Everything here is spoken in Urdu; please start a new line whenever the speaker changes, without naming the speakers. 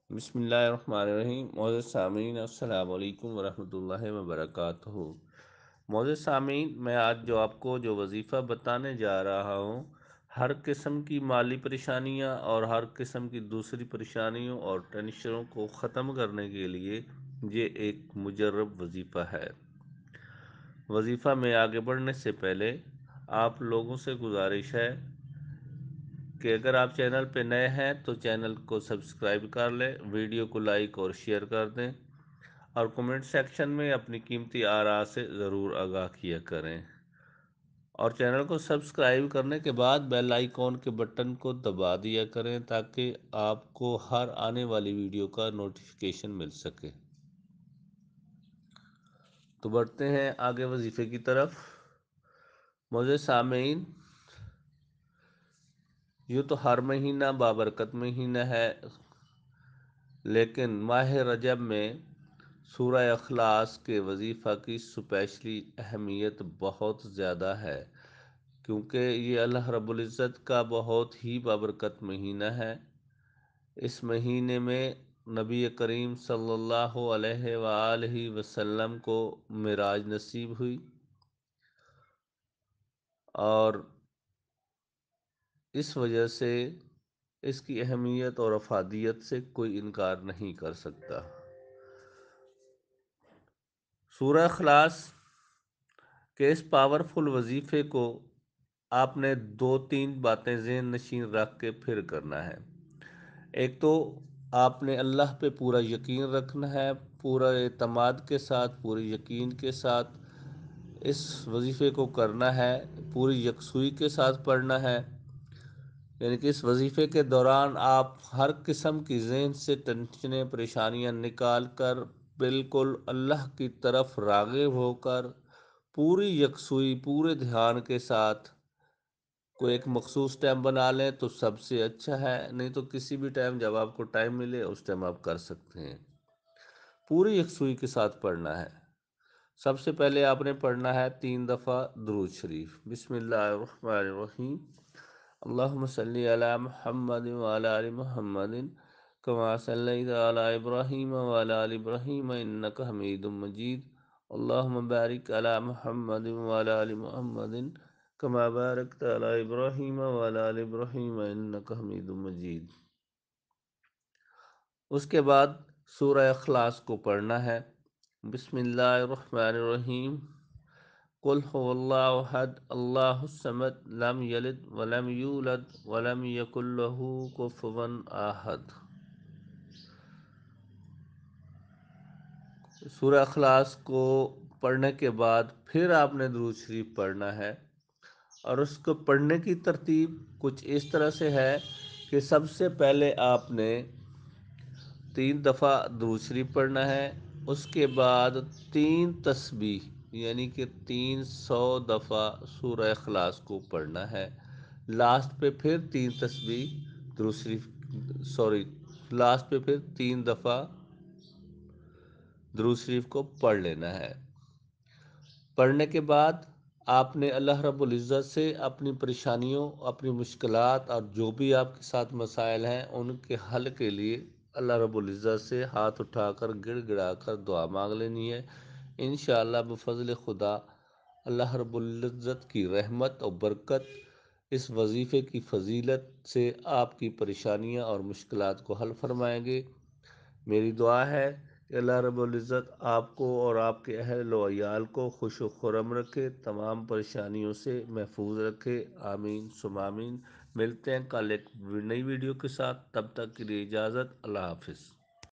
بسم اللہ الرحمن الرحیم۔ معزز سامعین، السلام علیکم ورحمۃ اللہ وبرکاتہ۔ معزز سامعین، میں آج آپ کو جو وظیفہ بتانے جا رہا ہوں، ہر قسم کی مالی پریشانیاں اور ہر قسم کی دوسری پریشانیوں اور ٹینشنوں کو ختم کرنے کے لیے یہ ایک مجرب وظیفہ ہے۔ وظیفہ میں آگے بڑھنے سے پہلے آپ لوگوں سے گزارش ہے کہ اگر آپ چینل پہ نئے ہیں تو چینل کو سبسکرائب کر لیں، ویڈیو کو لائک اور شیئر کر دیں، اور کمنٹ سیکشن میں اپنی قیمتی آراء سے ضرور آگاہ کیا کریں، اور چینل کو سبسکرائب کرنے کے بعد بیل آئیکن کے بٹن کو دبا دیا کریں تاکہ آپ کو ہر آنے والی ویڈیو کا نوٹیفیکیشن مل سکے۔ تو بڑھتے ہیں آگے وظیفے کی طرف۔ معزز سامعین، یوں تو ہر مہینہ بابرکت مہینہ ہے، لیکن ماہ رجب میں سورہ اخلاص کے وظیفہ کی اسپیشلی اہمیت بہت زیادہ ہے، کیونکہ یہ اللہ رب العزت کا بہت ہی بابرکت مہینہ ہے۔ اس مہینے میں نبی کریم صلی اللہ علیہ وآلہ وسلم کو معراج نصیب ہوئی، اور اس وجہ سے اس کی اہمیت اور افادیت سے کوئی انکار نہیں کر سکتا۔ سورہ اخلاص کے اس پاورفل وظیفے کو آپ نے دو تین باتیں ذہن نشین رکھ کے پھر کرنا ہے۔ ایک تو آپ نے اللہ پہ پورا یقین رکھنا ہے، پورا اعتماد کے ساتھ، پورے یقین کے ساتھ اس وظیفے کو کرنا ہے، پوری یکسوئی کے ساتھ پڑھنا ہے۔ یعنی کہ اس وظیفے کے دوران آپ ہر قسم کی ذہن سے ٹینشنیں، پریشانیاں نکال کر بالکل اللہ کی طرف راغب ہو کر پوری یکسوئی، پورے دھیان کے ساتھ کوئی ایک مخصوص ٹائم بنا لیں تو سب سے اچھا ہے، نہیں تو کسی بھی ٹائم جب آپ کو ٹائم ملے اس ٹائم آپ کر سکتے ہیں۔ پوری یکسوئی کے ساتھ پڑھنا ہے۔ سب سے پہلے آپ نے پڑھنا ہے 3 دفعہ درود شریف۔ بسم اللہ الرحمن الرحیم۔ اللہم صلی علی محمد وعلی آل محمد کما صلیت علی ابراہیم وعلی آل ابراہیم انک حمید مجید۔ اللہم بارک علی محمد وعلی آل محمد کما بارکت علی ابراہیم وعلی آل ابراہیم انک حمید مجید۔ اس کے بعد سورہ اخلاص کو پڑھنا ہے۔ بسم اللہ الرحمن الرحیم۔ قل هو اللہ احد اللہ الصمد لم یلد ولم یولد ولم یکن له کفوا احد۔ سورہ اخلاص کو پڑھنے کے بعد پھر آپ نے درود شریف پڑھنا ہے، اور اس کو پڑھنے کی ترتیب کچھ اس طرح سے ہے کہ سب سے پہلے آپ نے 3 دفعہ درود شریف پڑھنا ہے، اس کے بعد 3 تسبیح یعنی کہ 300 دفعہ سورہ اخلاص کو پڑھنا ہے، لاسٹ پہ پھر 3 تسبیح درود شریف لاسٹ پہ پھر 3 دفعہ درود شریف کو پڑھ لینا ہے۔ پڑھنے کے بعد آپ نے اللہ رب العزت سے اپنی پریشانیوں، اپنی مشکلات اور جو بھی آپ کے ساتھ مسائل ہیں ان کے حل کے لیے اللہ رب العزت سے ہاتھ اٹھا کر گڑ گڑا کر دعا مانگ لینی ہے۔ انشاءاللہ بفضل خدا اللہ رب العزت کی رحمت اور برکت اس وظیفے کی فضیلت سے آپ کی پریشانیاں اور مشکلات کو حل فرمائیں گے۔ میری دعا ہے کہ اللہ رب العزت آپ کو اور آپ کے اہل و عیال کو خوش و خرم رکھے، تمام پریشانیوں سے محفوظ رکھے، آمین ثم آمین۔ ملتے ہیں کل ایک نئی ویڈیو کے ساتھ، تب تک کے لیے اجازت، اللہ حافظ۔